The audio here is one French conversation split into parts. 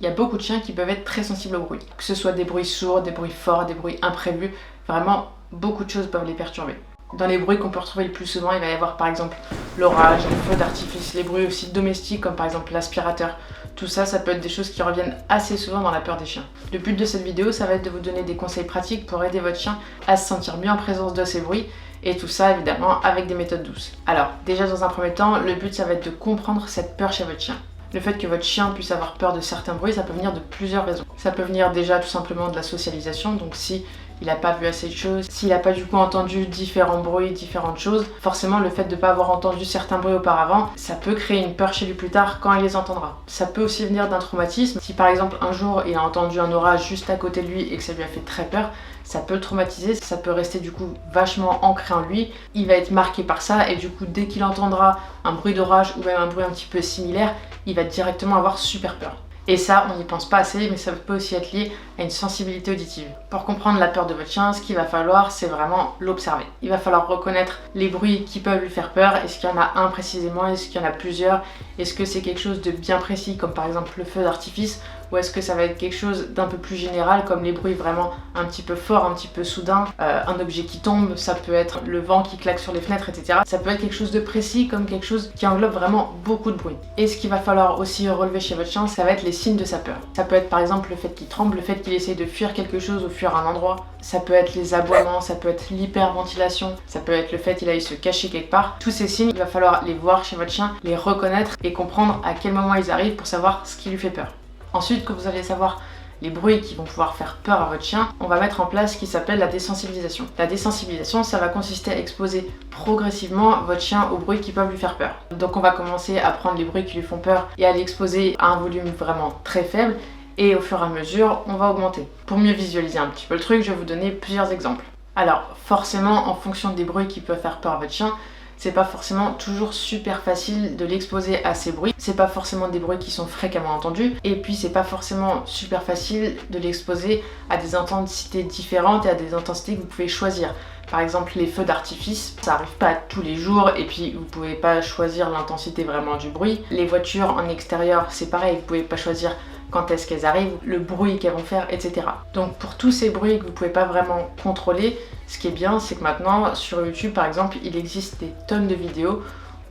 Il y a beaucoup de chiens qui peuvent être très sensibles au bruit. Que ce soit des bruits sourds, des bruits forts, des bruits imprévus, vraiment beaucoup de choses peuvent les perturber. Dans les bruits qu'on peut retrouver le plus souvent, il va y avoir par exemple l'orage, les feux d'artifice, les bruits aussi domestiques comme par exemple l'aspirateur. Tout ça, ça peut être des choses qui reviennent assez souvent dans la peur des chiens. Le but de cette vidéo, ça va être de vous donner des conseils pratiques pour aider votre chien à se sentir mieux en présence de ces bruits. Et tout ça évidemment avec des méthodes douces. Alors déjà dans un premier temps, le but ça va être de comprendre cette peur chez votre chien. Le fait que votre chien puisse avoir peur de certains bruits, ça peut venir de plusieurs raisons. Ça peut venir déjà tout simplement de la socialisation, donc si il n'a pas vu assez de choses, s'il n'a pas du coup entendu différents bruits, différentes choses, forcément le fait de ne pas avoir entendu certains bruits auparavant, ça peut créer une peur chez lui plus tard quand il les entendra. Ça peut aussi venir d'un traumatisme. Si par exemple un jour il a entendu un orage juste à côté de lui et que ça lui a fait très peur, ça peut le traumatiser, ça peut rester du coup vachement ancré en lui, il va être marqué par ça et du coup dès qu'il entendra un bruit d'orage ou même un bruit un petit peu similaire, il va directement avoir super peur. Et ça, on n'y pense pas assez, mais ça peut aussi être lié à une sensibilité auditive. Pour comprendre la peur de votre chien, ce qu'il va falloir, c'est vraiment l'observer. Il va falloir reconnaître les bruits qui peuvent lui faire peur. Est-ce qu'il y en a un précisément? Est-ce qu'il y en a plusieurs? Est-ce que c'est quelque chose de bien précis, comme par exemple le feu d'artifice? Ou est-ce que ça va être quelque chose d'un peu plus général, comme les bruits vraiment un petit peu forts, un petit peu soudains, un objet qui tombe, ça peut être le vent qui claque sur les fenêtres, etc. Ça peut être quelque chose de précis, comme quelque chose qui englobe vraiment beaucoup de bruit. Et ce qu'il va falloir aussi relever chez votre chien, ça va être les signes de sa peur. Ça peut être par exemple le fait qu'il tremble, le fait qu'il essaye de fuir quelque chose ou fuir un endroit. Ça peut être les aboiements, ça peut être l'hyperventilation, ça peut être le fait qu'il aille se cacher quelque part. Tous ces signes, il va falloir les voir chez votre chien, les reconnaître et comprendre à quel moment ils arrivent pour savoir ce qui lui fait peur. Ensuite, quand vous allez savoir les bruits qui vont pouvoir faire peur à votre chien, on va mettre en place ce qui s'appelle la désensibilisation. La désensibilisation, ça va consister à exposer progressivement votre chien aux bruits qui peuvent lui faire peur. Donc on va commencer à prendre les bruits qui lui font peur et à l'exposer à un volume vraiment très faible et au fur et à mesure, on va augmenter. Pour mieux visualiser un petit peu le truc, je vais vous donner plusieurs exemples. Alors forcément, en fonction des bruits qui peuvent faire peur à votre chien, c'est pas forcément toujours super facile de l'exposer à ces bruits. C'est pas forcément des bruits qui sont fréquemment entendus. Et puis c'est pas forcément super facile de l'exposer à des intensités différentes et à des intensités que vous pouvez choisir. Par exemple les feux d'artifice, ça arrive pas tous les jours et puis vous pouvez pas choisir l'intensité vraiment du bruit. Les voitures en extérieur, c'est pareil, vous pouvez pas choisir quand est-ce qu'elles arrivent, le bruit qu'elles vont faire, etc. Donc pour tous ces bruits que vous pouvez pas vraiment contrôler, ce qui est bien, c'est que maintenant sur YouTube par exemple, il existe des tonnes de vidéos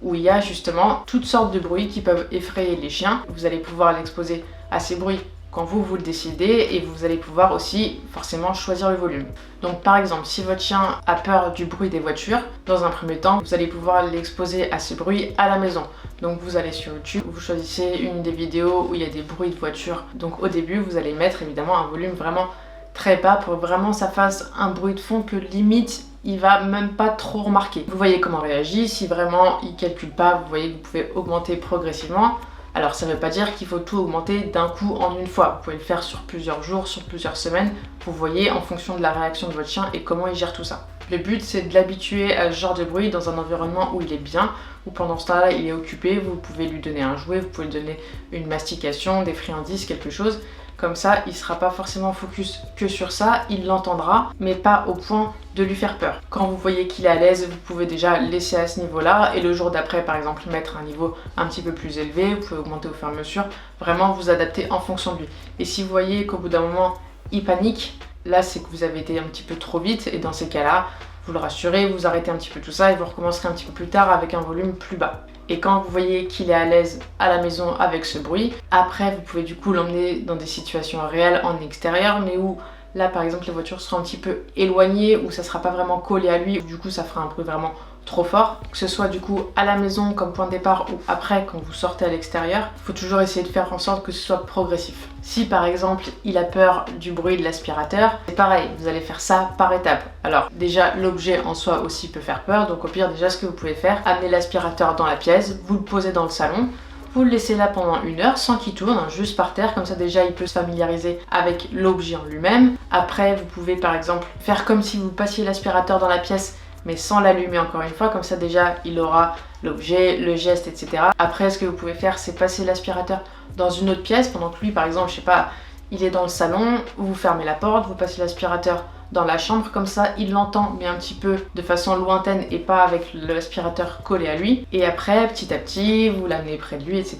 où il y a justement toutes sortes de bruits qui peuvent effrayer les chiens. Vous allez pouvoir l'exposer à ces bruits quand vous le décidez et vous allez pouvoir aussi forcément choisir le volume. Donc par exemple, si votre chien a peur du bruit des voitures, dans un premier temps, vous allez pouvoir l'exposer à ce bruit à la maison. Donc vous allez sur YouTube, vous choisissez une des vidéos où il y a des bruits de voiture. Donc au début, vous allez mettre évidemment un volume vraiment très bas pour que vraiment ça fasse un bruit de fond que limite il va même pas trop remarquer. Vous voyez comment il réagit, si vraiment il calcule pas, vous voyez que vous pouvez augmenter progressivement. Alors ça ne veut pas dire qu'il faut tout augmenter d'un coup en une fois, vous pouvez le faire sur plusieurs jours, sur plusieurs semaines, vous voyez en fonction de la réaction de votre chien et comment il gère tout ça. Le but c'est de l'habituer à ce genre de bruit dans un environnement où il est bien, où pendant ce temps-là il est occupé, vous pouvez lui donner un jouet, vous pouvez lui donner une mastication, des friandises, quelque chose. Comme ça, il ne sera pas forcément focus que sur ça, il l'entendra, mais pas au point de lui faire peur. Quand vous voyez qu'il est à l'aise, vous pouvez déjà laisser à ce niveau-là, et le jour d'après, par exemple, mettre un niveau un petit peu plus élevé, vous pouvez augmenter au fur et à mesure, vraiment vous adapter en fonction de lui. Et si vous voyez qu'au bout d'un moment, il panique, là c'est que vous avez été un petit peu trop vite, et dans ces cas-là, vous le rassurez, vous arrêtez un petit peu tout ça, et vous recommencerez un petit peu plus tard avec un volume plus bas. Et quand vous voyez qu'il est à l'aise à la maison avec ce bruit, après vous pouvez du coup l'emmener dans des situations réelles en extérieur, mais où là par exemple les voitures seront un petit peu éloignées, où ça sera pas vraiment collé à lui, où du coup ça fera un bruit vraiment trop fort, que ce soit du coup à la maison comme point de départ ou après quand vous sortez à l'extérieur, il faut toujours essayer de faire en sorte que ce soit progressif. Si par exemple il a peur du bruit de l'aspirateur, c'est pareil, vous allez faire ça par étapes. Alors déjà l'objet en soi aussi peut faire peur, donc au pire déjà ce que vous pouvez faire, amener l'aspirateur dans la pièce, vous le posez dans le salon, vous le laissez là pendant 1 heure sans qu'il tourne, juste par terre, comme ça déjà il peut se familiariser avec l'objet en lui-même. Après vous pouvez par exemple faire comme si vous passiez l'aspirateur dans la pièce mais sans l'allumer encore une fois, comme ça déjà il aura l'objet, le geste, etc. Après ce que vous pouvez faire c'est passer l'aspirateur dans une autre pièce pendant que lui par exemple, je sais pas, il est dans le salon, vous fermez la porte, vous passez l'aspirateur dans la chambre, comme ça il l'entend mais un petit peu de façon lointaine et pas avec l'aspirateur collé à lui. Et après petit à petit vous l'amenez près de lui, etc.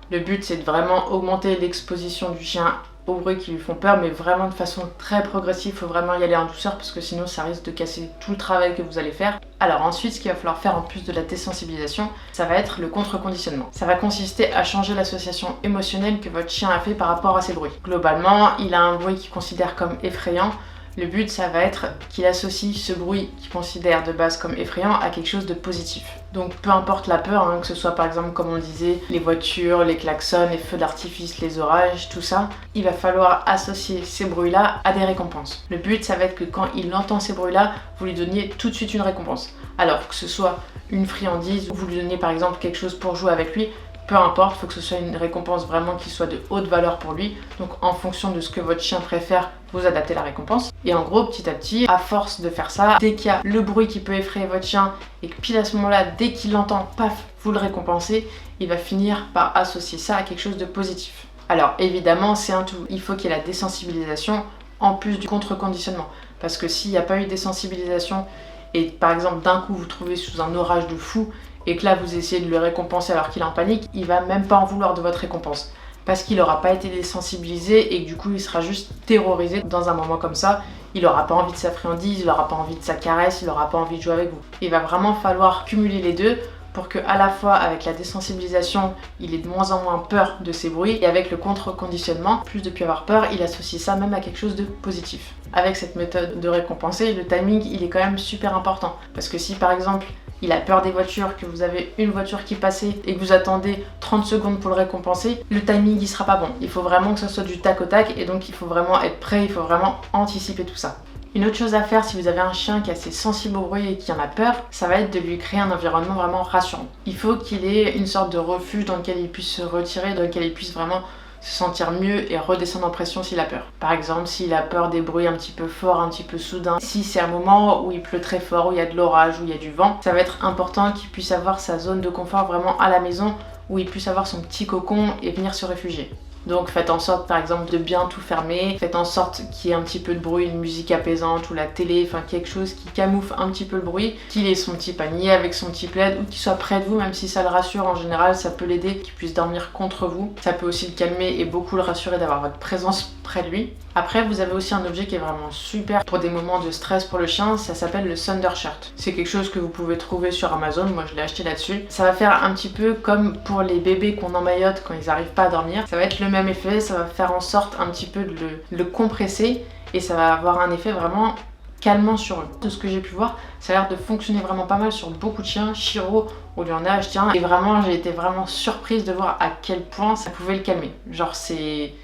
Le but c'est de vraiment augmenter l'exposition du chien aux bruits qui lui font peur, mais vraiment de façon très progressive. Il faut vraiment y aller en douceur parce que sinon ça risque de casser tout le travail que vous allez faire. Alors ensuite, ce qu'il va falloir faire en plus de la désensibilisation, ça va être le contre-conditionnement. Ça va consister à changer l'association émotionnelle que votre chien a fait par rapport à ces bruits. Globalement, il a un bruit qu'il considère comme effrayant. Le but, ça va être qu'il associe ce bruit qu'il considère de base comme effrayant à quelque chose de positif. Donc peu importe la peur, que ce soit par exemple comme on le disait, les voitures, les klaxons, les feux d'artifice, les orages, tout ça, il va falloir associer ces bruits-là à des récompenses. Le but, ça va être que quand il entend ces bruits-là, vous lui donniez tout de suite une récompense. Alors que ce soit une friandise ou vous lui donniez par exemple quelque chose pour jouer avec lui, peu importe, il faut que ce soit une récompense vraiment qui soit de haute valeur pour lui. Donc en fonction de ce que votre chien préfère, vous adaptez la récompense. Et en gros, petit à petit, à force de faire ça, dès qu'il y a le bruit qui peut effrayer votre chien et que pile à ce moment-là, dès qu'il l'entend, paf, vous le récompensez, il va finir par associer ça à quelque chose de positif. Alors évidemment, c'est un tout. Il faut qu'il y ait la désensibilisation en plus du contre-conditionnement. Parce que s'il n'y a pas eu de désensibilisation et par exemple d'un coup vous trouvez sous un orage de fou, et que là vous essayez de le récompenser alors qu'il est en panique, il va même pas en vouloir de votre récompense. Parce qu'il n'aura pas été désensibilisé et que du coup il sera juste terrorisé dans un moment comme ça. Il n'aura pas envie de sa friandise, il n'aura pas envie de sa caresse, il n'aura pas envie de jouer avec vous. Il va vraiment falloir cumuler les deux pour que à la fois avec la désensibilisation, il ait de moins en moins peur de ces bruits et avec le contre-conditionnement, plus de plus avoir peur, il associe ça même à quelque chose de positif. Avec cette méthode de récompenser, le timing il est quand même super important. Parce que si par exemple il a peur des voitures, que vous avez une voiture qui passait et que vous attendez 30 secondes pour le récompenser, le timing il sera pas bon. Il faut vraiment que ce soit du tac au tac et donc il faut vraiment être prêt, il faut vraiment anticiper tout ça. Une autre chose à faire si vous avez un chien qui est assez sensible au bruit et qui en a peur, ça va être de lui créer un environnement vraiment rassurant. Il faut qu'il ait une sorte de refuge dans lequel il puisse se retirer, dans lequel il puisse vraiment se sentir mieux et redescendre en pression s'il a peur. Par exemple, s'il a peur des bruits un petit peu forts, un petit peu soudains, si c'est un moment où il pleut très fort, où il y a de l'orage, où il y a du vent, ça va être important qu'il puisse avoir sa zone de confort vraiment à la maison, où il puisse avoir son petit cocon et venir se réfugier. Donc faites en sorte par exemple de bien tout fermer, faites en sorte qu'il y ait un petit peu de bruit, une musique apaisante ou la télé, enfin quelque chose qui camoufle un petit peu le bruit, qu'il ait son petit panier avec son petit plaid ou qu'il soit près de vous, même si ça le rassure en général, ça peut l'aider, qu'il puisse dormir contre vous. Ça peut aussi le calmer et beaucoup le rassurer d'avoir votre présence près de lui. Après vous avez aussi un objet qui est vraiment super pour des moments de stress pour le chien, ça s'appelle le Thunder Shirt. C'est quelque chose que vous pouvez trouver sur Amazon, moi je l'ai acheté là-dessus. Ça va faire un petit peu comme pour les bébés qu'on emmaillote quand ils n'arrivent pas à dormir. Ça va être le même effet, ça va faire en sorte un petit peu de le compresser et ça va avoir un effet vraiment calmant sur eux. De ce que j'ai pu voir, ça a l'air de fonctionner vraiment pas mal sur beaucoup de chiens. Chiro, on lui en a acheté un et vraiment j'ai été vraiment surprise de voir à quel point ça pouvait le calmer. Genre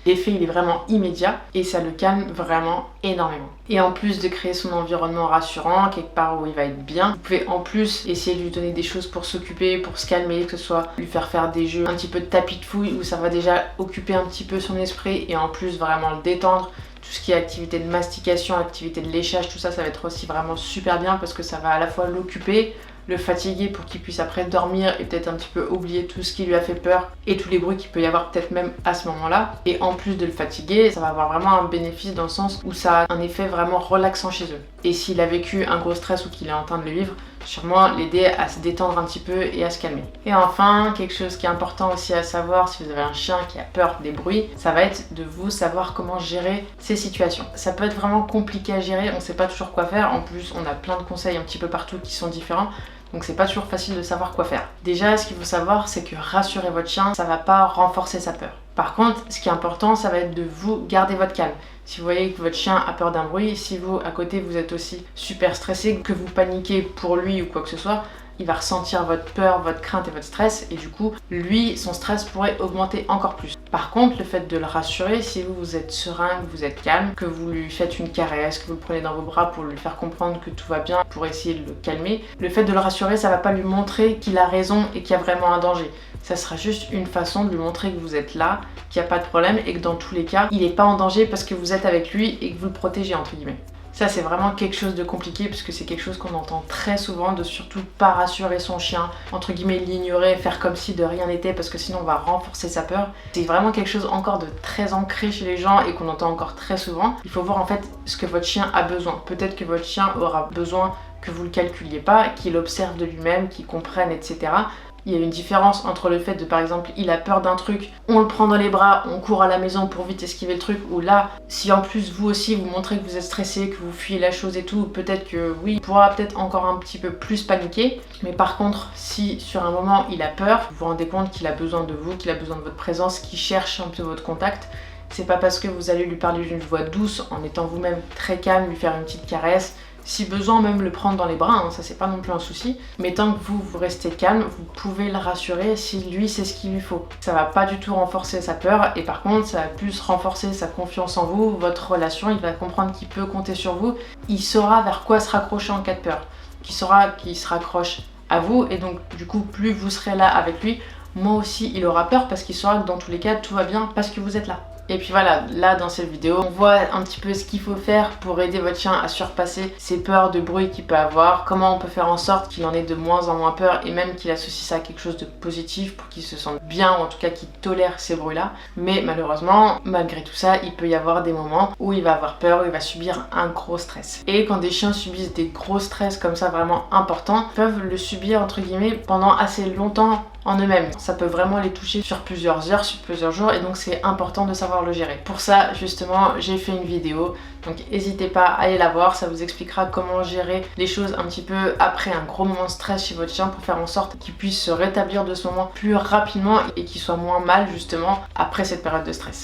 l'effet il est vraiment immédiat et ça le calme vraiment énormément. Et en plus de créer son environnement rassurant, quelque part où il va être bien, vous pouvez en plus essayer de lui donner des choses pour s'occuper, pour se calmer, que ce soit lui faire des jeux, un petit peu de tapis de fouille où ça va déjà occuper un petit peu son esprit et en plus vraiment le détendre. Tout ce qui est activité de mastication, activité de léchage, tout ça, ça va être aussi vraiment super bien parce que ça va à la fois l'occuper, le fatiguer pour qu'il puisse après dormir et peut-être un petit peu oublier tout ce qui lui a fait peur et tous les bruits qu'il peut y avoir peut-être même à ce moment-là. Et en plus de le fatiguer, ça va avoir vraiment un bénéfice dans le sens où ça a un effet vraiment relaxant chez eux. Et s'il a vécu un gros stress ou qu'il est en train de le vivre, sûrement l'aider à se détendre un petit peu et à se calmer. Et enfin, quelque chose qui est important aussi à savoir si vous avez un chien qui a peur des bruits, ça va être de vous savoir comment gérer ces situations. Ça peut être vraiment compliqué à gérer, on ne sait pas toujours quoi faire, en plus on a plein de conseils un petit peu partout qui sont différents. Donc c'est pas toujours facile de savoir quoi faire. Déjà, ce qu'il faut savoir, c'est que rassurer votre chien, ça va pas renforcer sa peur. Par contre, ce qui est important, ça va être de vous garder votre calme. Si vous voyez que votre chien a peur d'un bruit, si vous, à côté, vous êtes aussi super stressé, que vous paniquez pour lui ou quoi que ce soit, il va ressentir votre peur, votre crainte et votre stress et du coup, lui, son stress pourrait augmenter encore plus. Par contre, le fait de le rassurer, si vous êtes serein, que vous êtes calme, que vous lui faites une caresse, que vous le prenez dans vos bras pour lui faire comprendre que tout va bien, pour essayer de le calmer, le fait de le rassurer, ça va pas lui montrer qu'il a raison et qu'il y a vraiment un danger. Ça sera juste une façon de lui montrer que vous êtes là, qu'il n'y a pas de problème et que dans tous les cas, il n'est pas en danger parce que vous êtes avec lui et que vous le protégez entre guillemets. Ça c'est vraiment quelque chose de compliqué parce que c'est quelque chose qu'on entend très souvent, de surtout pas rassurer son chien, entre guillemets l'ignorer, faire comme si de rien n'était parce que sinon on va renforcer sa peur. C'est vraiment quelque chose encore de très ancré chez les gens et qu'on entend encore très souvent. Il faut voir en fait ce que votre chien a besoin. Peut-être que votre chien aura besoin que vous le calculiez pas, qu'il observe de lui-même, qu'il comprenne, etc. Il y a une différence entre le fait de, par exemple, il a peur d'un truc, on le prend dans les bras, on court à la maison pour vite esquiver le truc, ou là, si en plus vous aussi vous montrez que vous êtes stressé, que vous fuyez la chose et tout, peut-être que oui, il pourra peut-être encore un petit peu plus paniquer. Mais par contre, si sur un moment il a peur, vous vous rendez compte qu'il a besoin de vous, qu'il a besoin de votre présence, qu'il cherche un peu votre contact, c'est pas parce que vous allez lui parler d'une voix douce, en étant vous-même très calme, lui faire une petite caresse, si besoin même le prendre dans les bras, hein, ça c'est pas non plus un souci, mais tant que vous restez calme, vous pouvez le rassurer si lui c'est ce qu'il lui faut. Ça va pas du tout renforcer sa peur et par contre ça va plus renforcer sa confiance en vous, votre relation, il va comprendre qu'il peut compter sur vous, il saura vers quoi se raccrocher en cas de peur, qu'il saura qu'il se raccroche à vous et donc du coup plus vous serez là avec lui, moins aussi il aura peur parce qu'il saura que dans tous les cas tout va bien parce que vous êtes là. Et puis voilà, là dans cette vidéo, on voit un petit peu ce qu'il faut faire pour aider votre chien à surpasser ses peurs de bruit qu'il peut avoir, comment on peut faire en sorte qu'il en ait de moins en moins peur et même qu'il associe ça à quelque chose de positif pour qu'il se sente bien ou en tout cas qu'il tolère ces bruits-là. Mais malheureusement, malgré tout ça, il peut y avoir des moments où il va avoir peur, où il va subir un gros stress. Et quand des chiens subissent des gros stress comme ça vraiment importants, ils peuvent le subir entre guillemets pendant assez longtemps en eux-mêmes. Ça peut vraiment les toucher sur plusieurs heures, sur plusieurs jours et donc c'est important de savoir le gérer. Pour ça justement j'ai fait une vidéo, donc n'hésitez pas à aller la voir, ça vous expliquera comment gérer les choses un petit peu après un gros moment de stress chez votre chien pour faire en sorte qu'il puisse se rétablir de ce moment plus rapidement et qu'il soit moins mal justement après cette période de stress.